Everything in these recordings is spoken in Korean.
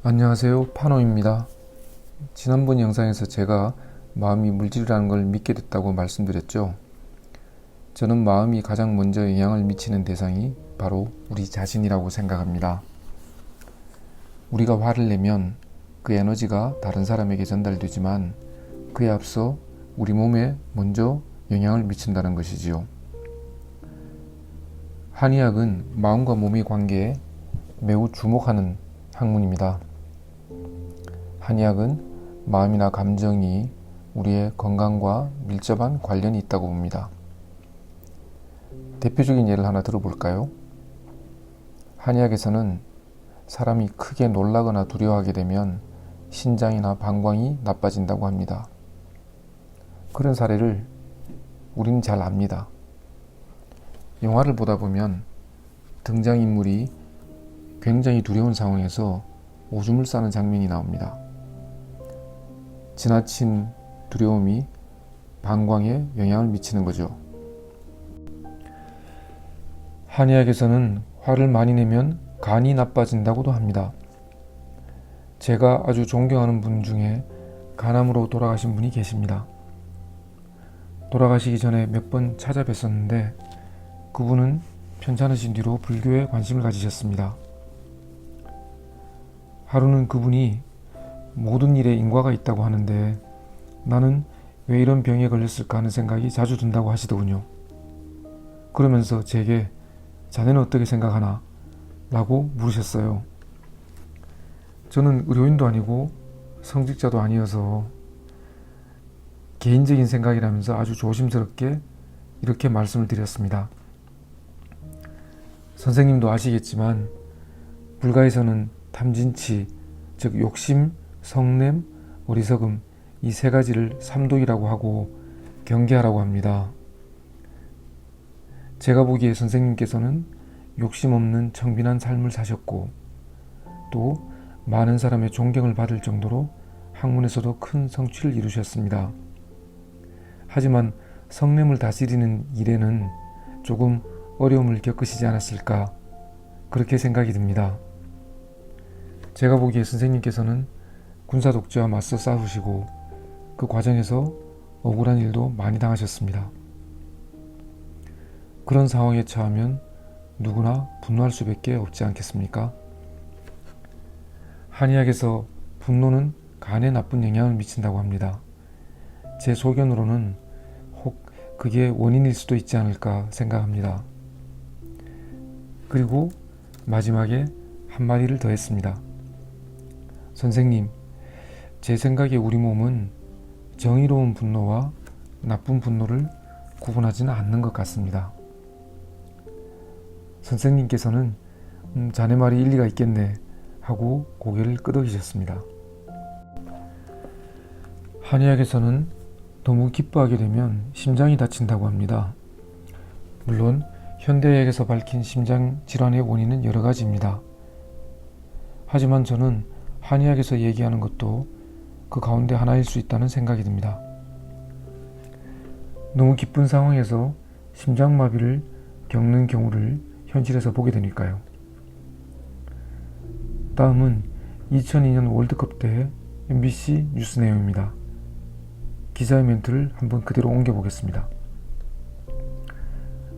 안녕하세요, 파노입니다. 지난번 영상에서 제가 마음이 물질이라는 걸 믿게 됐다고 말씀드렸죠. 저는 마음이 가장 먼저 영향을 미치는 대상이 바로 우리 자신이라고 생각합니다. 우리가 화를 내면 그 에너지가 다른 사람에게 전달되지만 그에 앞서 우리 몸에 먼저 영향을 미친다는 것이지요. 한의학은 마음과 몸의 관계에 매우 주목하는 학문입니다. 한의학은 마음이나 감정이 우리의 건강과 밀접한 관련이 있다고 봅니다. 대표적인 예를 하나 들어볼까요? 한의학에서는 사람이 크게 놀라거나 두려워하게 되면 신장이나 방광이 나빠진다고 합니다. 그런 사례를 우리는 잘 압니다. 영화를 보다 보면 등장인물이 굉장히 두려운 상황에서 오줌을 싸는 장면이 나옵니다. 지나친 두려움이 방광에 영향을 미치는 거죠. 한의학에서는 화를 많이 내면 간이 나빠진다고도 합니다. 제가 아주 존경하는 분 중에 간암으로 돌아가신 분이 계십니다. 돌아가시기 전에 몇 번 찾아뵀었는데 그분은 편찮으신 뒤로 불교에 관심을 가지셨습니다. 하루는 그분이 모든 일에 인과가 있다고 하는데 나는 왜 이런 병에 걸렸을까 하는 생각이 자주 든다고 하시더군요. 그러면서 제게 자네는 어떻게 생각하나? 라고 물으셨어요. 저는 의료인도 아니고 성직자도 아니어서 개인적인 생각이라면서 아주 조심스럽게 이렇게 말씀을 드렸습니다. 선생님도 아시겠지만 불가에서는 탐진치, 즉 욕심, 성냄, 어리석음 이 세 가지를 삼독이라고 하고 경계하라고 합니다. 제가 보기에 선생님께서는 욕심 없는 청빈한 삶을 사셨고 또 많은 사람의 존경을 받을 정도로 학문에서도 큰 성취를 이루셨습니다. 하지만 성냄을 다스리는 일에는 조금 어려움을 겪으시지 않았을까 그렇게 생각이 듭니다. 제가 보기에 선생님께서는 군사 독재와 맞서 싸우시고 그 과정에서 억울한 일도 많이 당하셨습니다. 그런 상황에 처하면 누구나 분노할 수밖에 없지 않겠습니까? 한의학에서 분노는 간에 나쁜 영향을 미친다고 합니다. 제 소견으로는 혹 그게 원인일 수도 있지 않을까 생각합니다. 그리고 마지막에 한마디를 더 했습니다. 선생님, 제 생각에 우리 몸은 정의로운 분노와 나쁜 분노를 구분하지는 않는 것 같습니다. 선생님께서는 자네 말이 일리가 있겠네 하고 고개를 끄덕이셨습니다. 한의학에서는 너무 기뻐하게 되면 심장이 다친다고 합니다. 물론 현대의학에서 밝힌 심장 질환의 원인은 여러 가지입니다. 하지만 저는 한의학에서 얘기하는 것도 그 가운데 하나일 수 있다는 생각이 듭니다. 너무 기쁜 상황에서 심장마비를 겪는 경우를 현실에서 보게 되니까요. 다음은 2002년 월드컵 때 MBC 뉴스 내용입니다. 기자의 멘트를 한번 그대로 옮겨보겠습니다.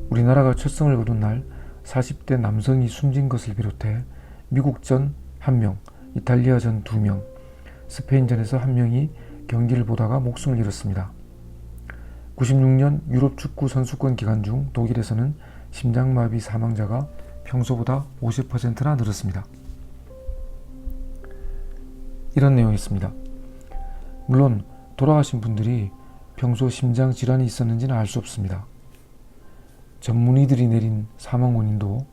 우리나라가 첫 승을 거둔 날 40대 남성이 숨진 것을 비롯해 미국전 1명, 이탈리아전 2명, 스페인전에서 1명이 경기를 보다가 목숨을 잃었습니다. 96년 유럽 축구 선수권 기간 중 독일에서는 심장마비 사망자가 평소보다 50%나 늘었습니다. 이런 내용이 있습니다. 물론 돌아가신 분들이 평소 심장 질환이 있었는지는 알 수 없습니다. 전문의들이 내린 사망 원인도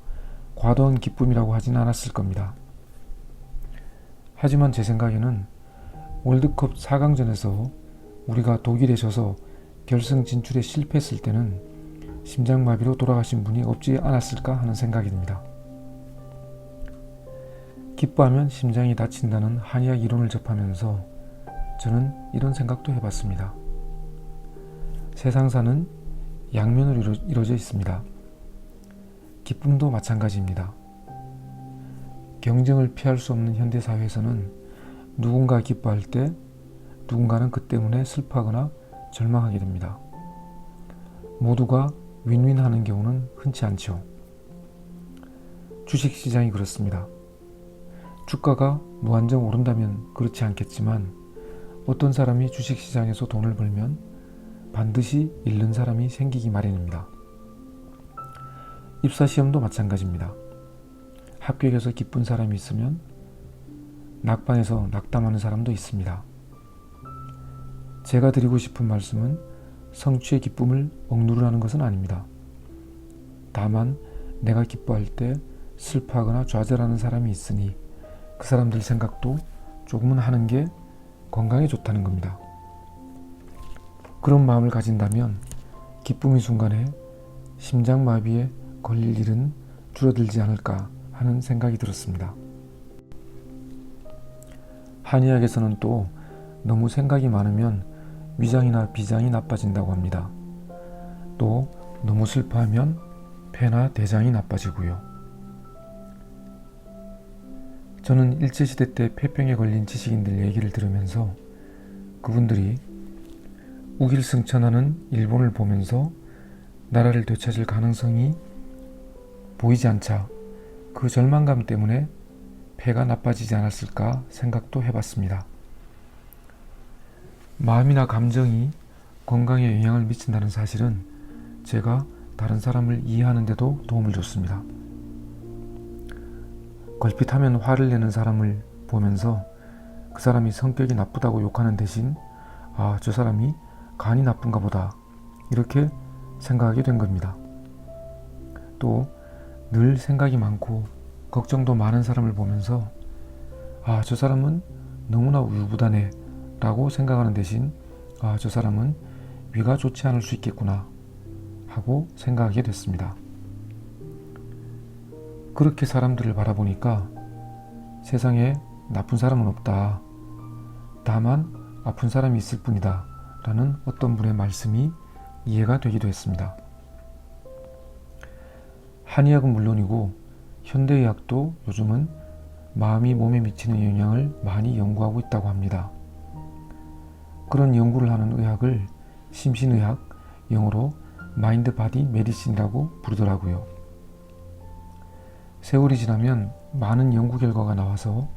과도한 기쁨이라고 하진 않았을 겁니다. 하지만 제 생각에는 월드컵 4강전에서 우리가 독일에 져서 결승 진출에 실패했을 때는 심장마비로 돌아가신 분이 없지 않았을까 하는 생각이 듭니다. 기뻐하면 심장이 다친다는 한의학 이론을 접하면서 저는 이런 생각도 해봤습니다. 세상사는 양면으로 이루어져 있습니다. 기쁨도 마찬가지입니다. 경쟁을 피할 수 없는 현대사회에서는 누군가 기뻐할 때 누군가는 그 때문에 슬퍼하거나 절망하게 됩니다. 모두가 윈윈하는 경우는 흔치 않죠. 주식시장이 그렇습니다. 주가가 무한정 오른다면 그렇지 않겠지만 어떤 사람이 주식시장에서 돈을 벌면 반드시 잃는 사람이 생기기 마련입니다. 입사시험도 마찬가지입니다. 합격해서 기쁜 사람이 있으면 낙방에서 낙담하는 사람도 있습니다. 제가 드리고 싶은 말씀은 성취의 기쁨을 억누르라는 것은 아닙니다. 다만 내가 기뻐할 때 슬퍼하거나 좌절하는 사람이 있으니 그 사람들 생각도 조금은 하는 게 건강에 좋다는 겁니다. 그런 마음을 가진다면 기쁨의 순간에 심장마비에 걸릴 일은 줄어들지 않을까 하는 생각이 들었습니다. 한의학에서는 또 너무 생각이 많으면 위장이나 비장이 나빠진다고 합니다. 또 너무 슬퍼하면 폐나 대장이 나빠지고요. 저는 일제시대 때 폐병에 걸린 지식인들 얘기를 들으면서 그분들이 우길승천하는 일본을 보면서 나라를 되찾을 가능성이 보이지 않자 그 절망감 때문에 폐가 나빠지지 않았을까 생각도 해봤습니다. 마음이나 감정이 건강에 영향을 미친다는 사실은 제가 다른 사람을 이해하는 데도 도움을 줬습니다. 걸핏하면 화를 내는 사람을 보면서 그 사람이 성격이 나쁘다고 욕하는 대신 저 사람이 간이 나쁜가 보다 이렇게 생각하게 된 겁니다. 또 늘 생각이 많고 걱정도 많은 사람을 보면서 저 사람은 너무나 우유부단해 라고 생각하는 대신 저 사람은 위가 좋지 않을 수 있겠구나 하고 생각하게 됐습니다. 그렇게 사람들을 바라보니까 세상에 나쁜 사람은 없다. 다만 아픈 사람이 있을 뿐이다 라는 어떤 분의 말씀이 이해가 되기도 했습니다. 한의학은 물론이고 현대의학도 요즘은 마음이 몸에 미치는 영향을 많이 연구하고 있다고 합니다. 그런 연구를 하는 의학을 심신의학, 영어로 마인드 바디 메디신이라고 부르더라고요. 세월이 지나면 많은 연구 결과가 나와서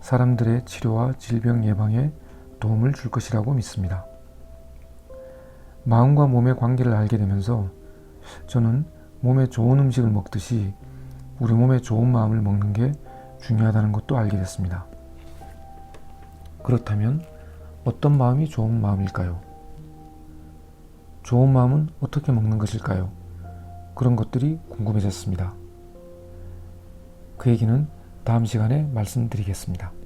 사람들의 치료와 질병 예방에 도움을 줄 것이라고 믿습니다. 마음과 몸의 관계를 알게 되면서 저는 몸에 좋은 음식을 먹듯이 우리 몸에 좋은 마음을 먹는 게 중요하다는 것도 알게 됐습니다. 그렇다면 어떤 마음이 좋은 마음일까요? 좋은 마음은 어떻게 먹는 것일까요? 그런 것들이 궁금해졌습니다. 그 얘기는 다음 시간에 말씀드리겠습니다.